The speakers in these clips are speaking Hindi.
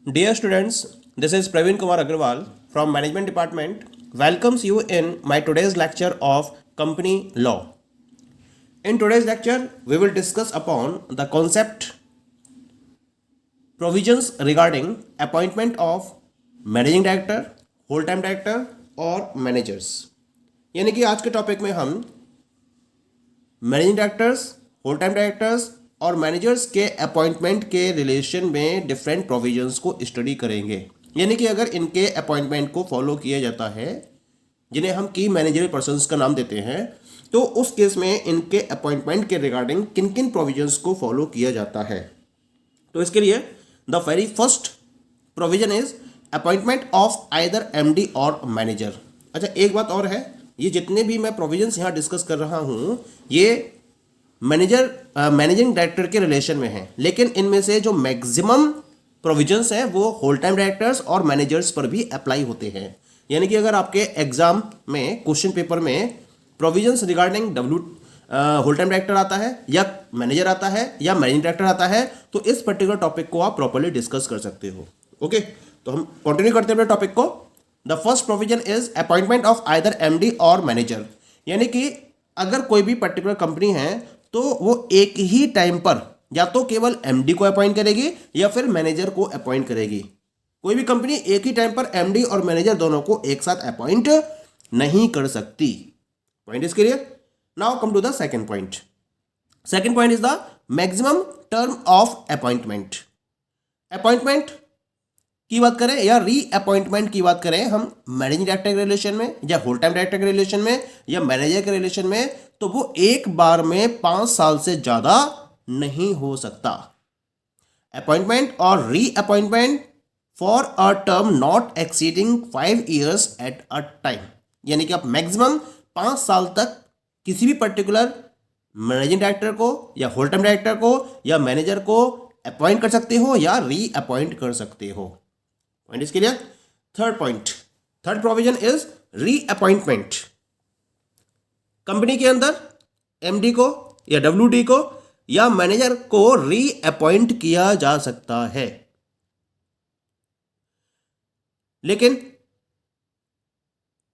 Dear students, this is Praveen Kumar Agrawal from Management Department. Welcomes you in my today's lecture of Company Law. In today's lecture, we will discuss upon the concept provisions regarding appointment of managing director, whole time director और managers. यानी कि आज के टॉपिक में हम managing directors, whole time directors और मैनेजर्स के अपॉइंटमेंट के रिलेशन में डिफरेंट प्रोविजंस को स्टडी करेंगे। यानी कि अगर इनके अपॉइंटमेंट को फॉलो किया जाता है, जिन्हें हम की मैनेजरियल पर्सन्स का नाम देते हैं, तो उस केस में इनके अपॉइंटमेंट के रिगार्डिंग किन किन प्रोविजंस को फॉलो किया जाता है। तो इसके लिए the very first provision is appointment of either MD और मैनेजर। अच्छा, एक बात और है, ये जितने भी मैं प्रोविजंस यहाँ डिस्कस कर रहा हूँ ये मैनेजिंग डायरेक्टर के रिलेशन में है, लेकिन इनमें से जो मैक्सिमम प्रोविजंस हैं वो होल टाइम डायरेक्टर्स और मैनेजर्स पर भी अप्लाई होते हैं। यानी कि अगर आपके एग्जाम में क्वेश्चन पेपर में provisions regarding whole time director आता है या मैनेजर आता है या मैनेजिंग डायरेक्टर आता है, तो इस पर्टिकुलर टॉपिक को आप प्रॉपर्ली डिस्कस कर सकते हो। ओके, तो हम कंटिन्यू करते हैं अपने टॉपिक को। The first provision is appointment of either MD और मैनेजर। यानी कि अगर कोई भी पर्टिकुलर कंपनी है तो वो एक ही टाइम पर या तो केवल एमडी को अपॉइंट करेगी या फिर मैनेजर को अपॉइंट करेगी। कोई भी कंपनी एक ही टाइम पर एमडी और मैनेजर दोनों को एक साथ अपॉइंट नहीं कर सकती। Point is clear. Now come to the second point. Second point is the maximum term of appointment. Appointment की बात करें या री अपॉइंटमेंट की बात करें हम मैनेजिंग डायरेक्टर के रिलेशन में या होल टाइम डायरेक्टर के रिलेशन में या मैनेजर के रिलेशन में, तो वो एक बार में 5 साल से ज्यादा नहीं हो सकता। अपॉइंटमेंट और री appointment for a term not exceeding 5 years at a time. यानी कि आप मैक्सिमम 5 साल तक किसी भी पर्टिकुलर मैनेजिंग डायरेक्टर को या होल टाइम डायरेक्टर को या मैनेजर को अपॉइंट कर सकते हो या री अपॉइंट कर सकते हो। Point is clear. Third point, third provision is री अपॉइंटमेंट। कंपनी के अंदर एमडी को या डब्ल्यूडी को या मैनेजर को री अपॉइंट किया जा सकता है, लेकिन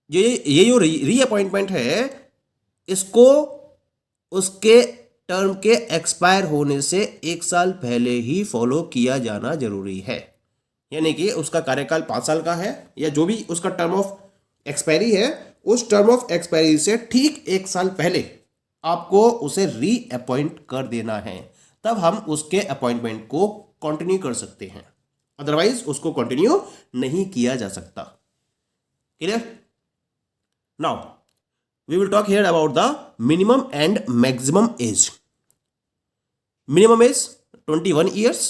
ये जो री अपॉइंटमेंट है इसको उसके टर्म के एक्सपायर होने से 1 साल पहले ही फॉलो किया जाना जरूरी है। यानी कि उसका कार्यकाल 5 साल का है या जो भी उसका टर्म ऑफ एक्सपायरी है, उस टर्म ऑफ एक्सपायरी से ठीक 1 साल पहले आपको उसे री अपॉइंट कर देना है, तब हम उसके अपॉइंटमेंट को कंटिन्यू कर सकते हैं, अदरवाइज उसको कंटिन्यू नहीं किया जा सकता। Clear. Now we will talk here about the minimum and maximum age. Minimum age 21 years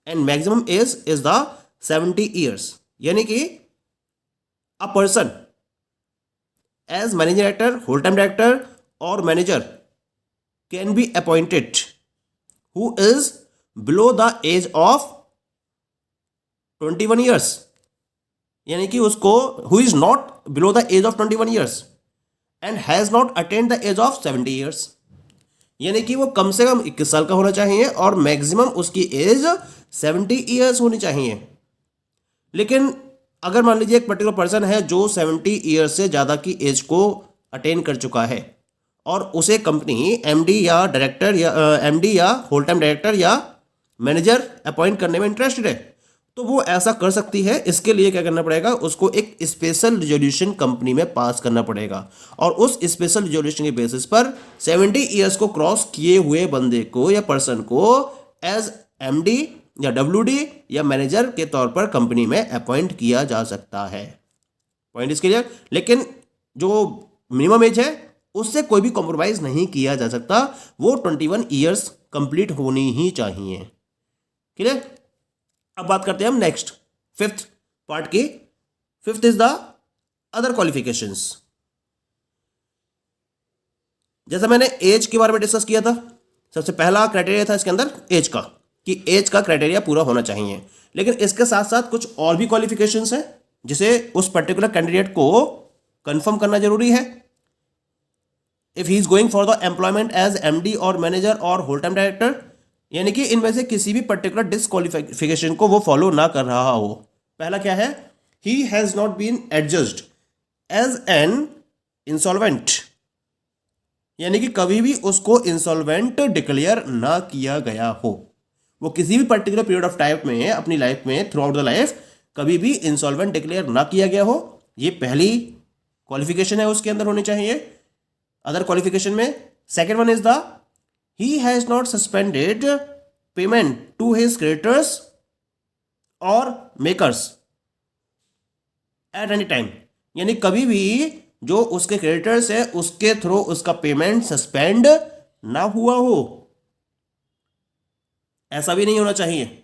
and maximum age is the 70 years। यानी कि a person as managing director, whole time director और manager can be appointed who is below the age of 21 years। यानी कि उसको who is not below the age of 21 years and has not attend the age of 70 years। यानी कि वो कम से कम 21 साल का होना चाहिए और मैक्सिमम उसकी एज 70 years होनी चाहिए। लेकिन अगर मान लीजिए एक पर्टिकुलर पर्सन है जो 70 years से ज़्यादा की एज को अटेन कर चुका है और उसे कंपनी एमडी या डायरेक्टर या एमडी या होल टाइम डायरेक्टर या मैनेजर अपॉइंट करने में इंटरेस्टेड है, तो वो ऐसा कर सकती है। इसके लिए क्या करना पड़ेगा, उसको एक स्पेशल रिजोल्यूशन कंपनी में पास करना पड़ेगा और उस स्पेशल रिजोल्यूशन के बेसिस पर 70 years को क्रॉस किए हुए बंदे को या पर्सन को एज एमडी या डब्ल्यूडी या मैनेजर के तौर पर कंपनी में अपॉइंट किया जा सकता है। Point is clear. लेकिन जो मिनिमम एज है उससे कोई भी कॉम्प्रोमाइज नहीं किया जा सकता, वो 21 years कंप्लीट होनी ही चाहिए। क्लियर। अब बात करते हैं हम नेक्स्ट फिफ्थ पार्ट की। Fifth is the other qualifications. जैसा मैंने एज के बारे में डिस्कस किया था, सबसे पहला क्राइटेरिया था इसके अंदर एज का, कि एज का क्राइटेरिया पूरा होना चाहिए। लेकिन इसके साथ साथ कुछ और भी क्वालिफिकेशंस हैं जिसे उस पर्टिकुलर कैंडिडेट को कंफर्म करना जरूरी है। If he is going for the employment as MD और मैनेजर और होल टाइम डायरेक्टर, यानी कि इनमें से किसी भी पर्टिकुलर डिस्क्वालिफिकेशन को वो फॉलो ना कर रहा हो। पहला क्या है, he has not been adjudged as an insolvent, यानी कि कभी भी उसको इंसॉल्वेंट डिक्लेयर ना किया गया हो। वो किसी भी पर्टिकुलर पीरियड ऑफ टाइम में अपनी लाइफ में थ्रू आउट द लाइफ कभी भी इंसॉल्वेंट डिक्लेयर ना किया गया हो, ये पहली क्वालिफिकेशन है उसके अंदर होनी चाहिए। अदर क्वालिफिकेशन में second one is the he has not suspended payment to his creditors और मेकर्स एट एनी टाइम, यानी कभी भी जो उसके क्रेडिटर्स है उसके थ्रू उसका पेमेंट सस्पेंड ना हुआ हो। ऐसा भी नहीं होना चाहिए,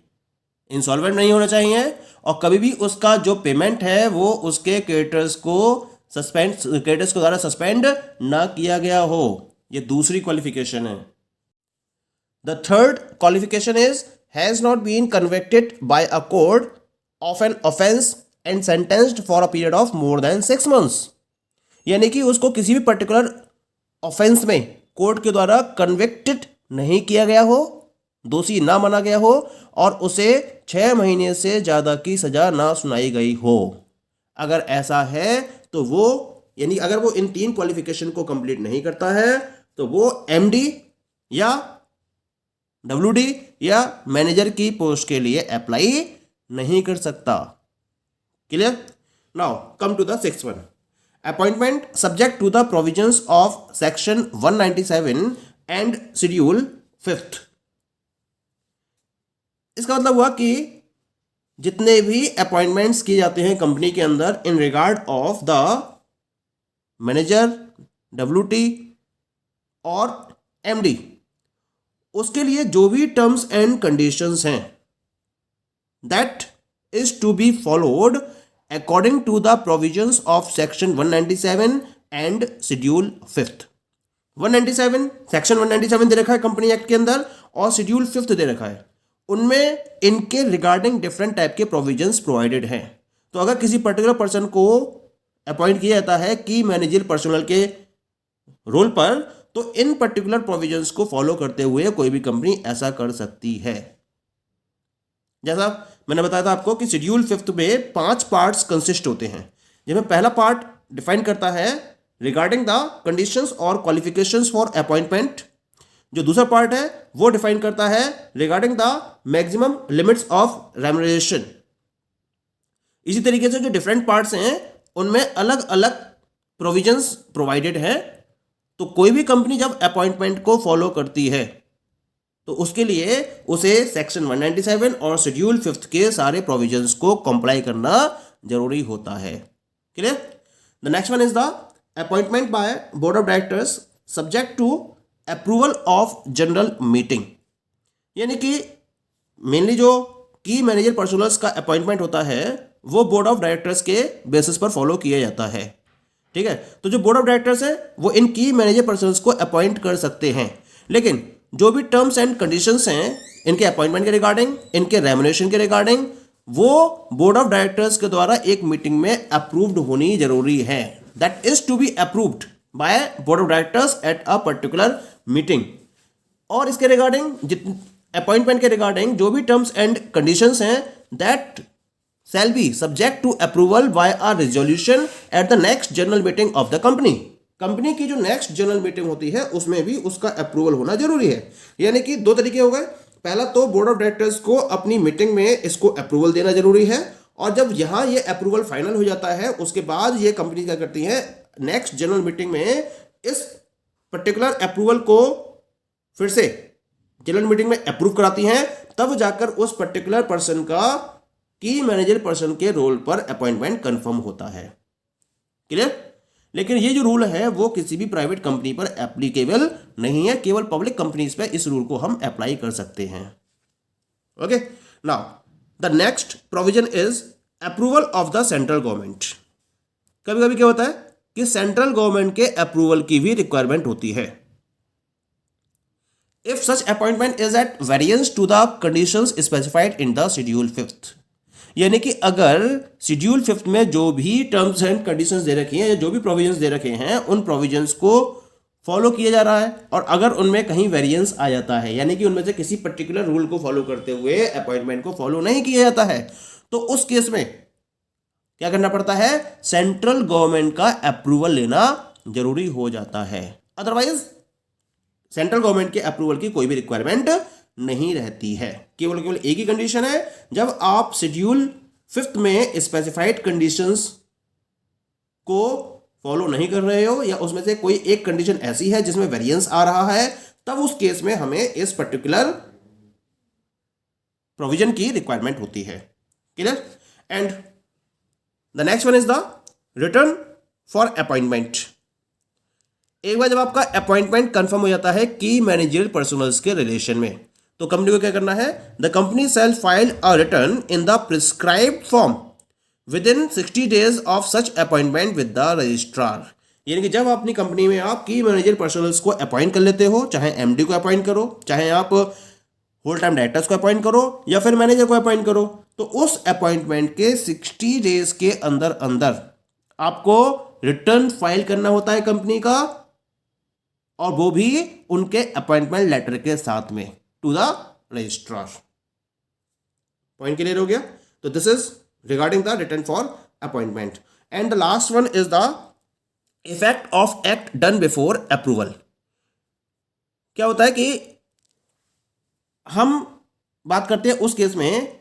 इंसॉल्वेंट नहीं होना चाहिए, और कभी भी उसका जो पेमेंट है वो उसके क्रेडिटर्स के द्वारा सस्पेंड ना किया गया हो। ये दूसरी क्वालिफिकेशन है। The third qualification is has not been convicted by a court of an offence and sentenced for a period of more than 6 months, यानी कि उसको किसी भी पर्टिकुलर ऑफेंस में कोर्ट के द्वारा कन्विक्टेड नहीं किया गया हो, दोषी ना माना गया हो, और उसे 6 महीने से ज़्यादा की सज़ा ना सुनाई गई हो। अगर ऐसा है तो वो, यानी अगर वो इन 3 क्वालिफिकेशन को कंप्लीट नहीं करता है तो वो एमडी या डब्ल्यूडी या मैनेजर की पोस्ट के लिए अप्लाई नहीं कर सकता। Clear? Now come to the 6th one, appointment subject to the provisions of section 197 and schedule 5th। इसका मतलब हुआ कि जितने भी अपॉइंटमेंट्स किए जाते हैं कंपनी के अंदर in regard of the manager, WT और एमडी, उसके लिए जो भी टर्म्स एंड कंडीशंस हैं that is to be followed according to the provisions of section 197 and schedule 5th। 197 section 197 दे रखा है कंपनी एक्ट के अंदर, और शेड्यूल 5th दे रखा है। उनमें इनके रिगार्डिंग डिफरेंट टाइप के प्रोविजंस प्रोवाइडेड हैं। तो अगर किसी पर्टिकुलर पर्सन को अपॉइंट किया जाता है की मैनेजर पर्सनल के रोल पर, तो इन पर्टिकुलर प्रोविजंस को फॉलो करते हुए कोई भी कंपनी ऐसा कर सकती है। जैसा मैंने बताया था आपको कि शेड्यूल 5th में 5 पार्ट्स कंसिस्ट होते हैं, जिसमें पहला पार्ट डिफाइन करता है रिगार्डिंग द कंडीशंस और क्वालिफिकेशंस फॉर अपॉइंटमेंट। जो दूसरा पार्ट है वो डिफाइन करता है regarding the maximum limits of remuneration. इसी तरीके से जो डिफरेंट पार्ट्स हैं उनमें अलग अलग प्रोविजंस प्रोवाइडेड हैं। तो कोई भी कंपनी जब अपॉइंटमेंट को फॉलो करती है तो उसके लिए उसे सेक्शन 197 और शेड्यूल 5th के सारे प्रोविजंस को कंप्लाई करना जरूरी होता है। Clear? The next one is the appointment by board of directors subject to approval of general meeting, यानी कि मेनली जो की मैनेजर पर्सनल्स का अपॉइंटमेंट होता है वो बोर्ड ऑफ डायरेक्टर्स के बेसिस पर फॉलो किया जाता है। ठीक है? तो जो बोर्ड ऑफ डायरेक्टर्स है वो इन की मैनेजर पर्सनल्स को अपॉइंट कर सकते हैं, लेकिन जो भी टर्म्स एंड कंडीशंस हैं इनके अपॉइंटमेंट के रिगार्डिंग, इनके रेम्युनरेशन के रिगार्डिंग, वो बोर्ड ऑफ डायरेक्टर्स के द्वारा एक मीटिंग में अप्रूव्ड होनी जरूरी है। That is to be approved by board of directors at a particular meeting. और इसके रिगार्डिंग अपॉइंटमेंट के रिगार्डिंग जो भी टर्म्स एंड कंडीशंस हैं that shall be subject to approval by a resolution at the next general meeting of the company। Company की जो नेक्स्ट जनरल मीटिंग होती है उसमें भी उसका अप्रूवल होना जरूरी है। यानी कि 2 तरीके हो गए, पहला तो बोर्ड ऑफ डायरेक्टर्स को अपनी मीटिंग में इसको अप्रूवल देना जरूरी है, और जब यहाँ ये अप्रूवल फाइनल हो जाता है उसके बाद ये कंपनी क्या करती है नेक्स्ट जनरल मीटिंग में इस पर्टिकुलर अप्रूवल को फिर से जनरल मीटिंग में अप्रूव कराती हैं, तब जाकर उस पर्टिकुलर पर्सन का की मैनेजर पर्सन के रोल पर अपॉइंटमेंट कंफर्म होता है। क्लियर? लेकिन ये जो रूल है वो किसी भी प्राइवेट कंपनी पर एप्लीकेबल नहीं है, केवल पब्लिक कंपनीज पे इस रूल को हम अप्लाई कर सकते हैं। Okay, now the next provision is approval of the central government. कभी कभी क्या होता है कि सेंट्रल गवर्नमेंट के अप्रूवल की भी रिक्वायरमेंट होती है। If such appointment is at variance to the conditions specified in the schedule 5th, यानी कि अगर शेड्यूल 5th में जो भी टर्म्स एंड कंडीशंस दे रखी हैं या जो भी प्रोविजंस दे रखे हैं उन प्रोविजंस को फॉलो किया जा रहा है और अगर उनमें कहीं वेरिएंस आ जाता है, यानी कि उनमें से किसी पर्टिकुलर रूल को फॉलो करते हुए अपॉइंटमेंट को फॉलो नहीं किया जाता है, तो उस केस में क्या करना पड़ता है, सेंट्रल गवर्नमेंट का अप्रूवल लेना जरूरी हो जाता है। अदरवाइज सेंट्रल गवर्नमेंट के अप्रूवल की कोई भी रिक्वायरमेंट नहीं रहती है। केवल एक ही कंडीशन है, जब आप शेड्यूल 5 में स्पेसिफाइड कंडीशंस को फॉलो नहीं कर रहे हो या उसमें से कोई एक कंडीशन ऐसी है जिसमें वेरिएंस आ रहा है, तब उस केस में हमें इस पर्टिकुलर प्रोविजन की रिक्वायरमेंट होती है। Clear? And the next one is the return for appointment. एक बार जब आपका अपॉइंटमेंट कंफर्म हो जाता है की मैनेजरियल पर्सनल्स के रिलेशन में, तो कंपनी को क्या करना है, the company shall file a return in the prescribed form with in 60 days of such appointment with the registrar. यानी कि जब अपनी कंपनी में आप की मैनेजर पर्सनल्स को अपॉइंट कर लेते हो, चाहे एमडी को अपॉइंट करो, चाहे आप होल टाइम डायरेक्टर्स को अपॉइंट करो या फिर मैनेजर को अपॉइंट करो, तो उस अपॉइंटमेंट के 60 days के अंदर अंदर आपको रिटर्न फाइल करना होता है कंपनी का, और वो भी उनके अपॉइंटमेंट लेटर के साथ में to the registrar. Point clear हो गया? तो this is regarding the return for appointment. And the last one is the effect of act done before approval. क्या होता है कि हम बात करते हैं उस केस में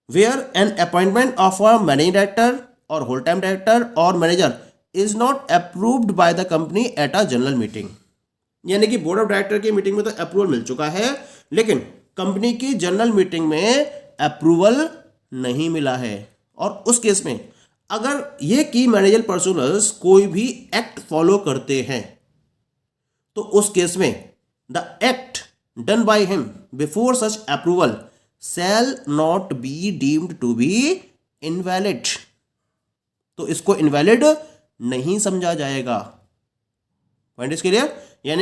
where an appointment of a managing director और whole time director और manager is not approved by the company at a general meeting. यानी कि बोर्ड ऑफ डायरेक्टर की मीटिंग में तो अप्रूवल मिल चुका है, लेकिन कंपनी की जनरल मीटिंग में अप्रूवल नहीं मिला है। और उस केस में अगर ये की मैनेजर पर्सनल्स कोई भी एक्ट फॉलो करते हैं, तो उस केस में the act done by him before such approval shall not be deemed to be invalid. तो इसको इनवैलिड नहीं समझा जाएगा। Point is clear?